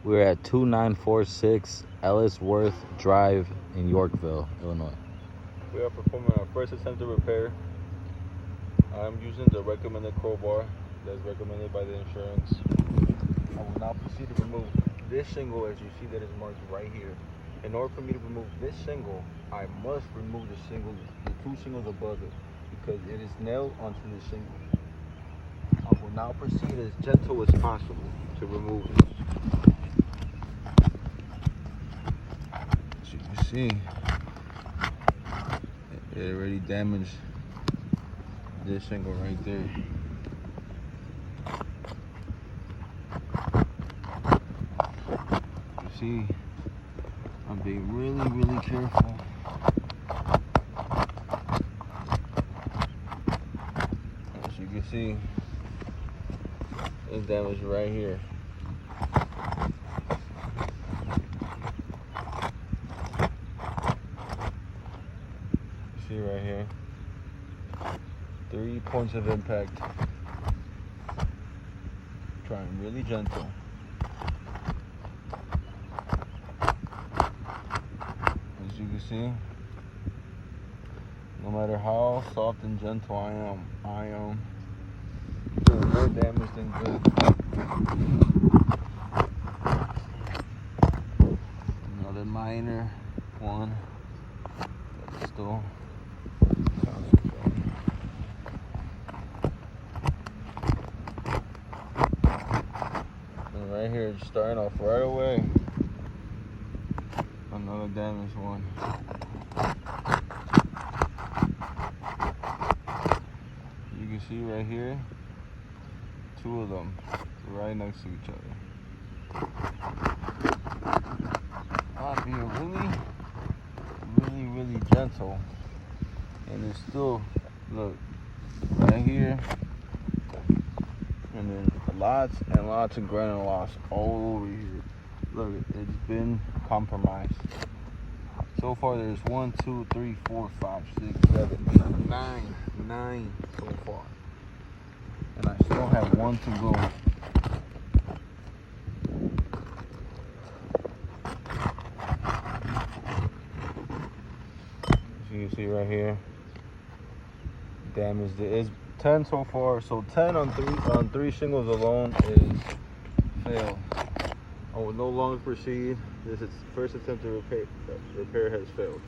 We're at 2946 Ellesworth Drive in Yorkville, Illinois. We are performing our first attempt to repair. I'm using the recommended crowbar that's recommended by the insurance. I will now proceed to remove this shingle, as you see that is marked right here. In order for me to remove this shingle, I must remove the two shingles above it, because it is nailed onto the shingle. I will now proceed as gentle as possible to remove this. As you can see, it already damaged this shingle right there. You see, I'm being really careful. As you can see, it's damaged right here. See right here, 3 points of impact. Trying really gentle. As you can see, no matter how soft and gentle I am doing more damage than good. Another minor one, but still. Right here, just starting off right away. Another damaged one. You can see right here, 2 of them right next to each other. I'm being really gentle, and it's still, look, right here, and then lots and lots of granules all over here. Look, it's been compromised. So far there's 1, 2, 3, 4, 5, 6, 7, 8, 9 so far. And I still have 1 to go. As you can see right here, damaged it. It's 10 so far, so 10 on three shingles alone is failed. I will no longer proceed. This is first attempt to repair has failed.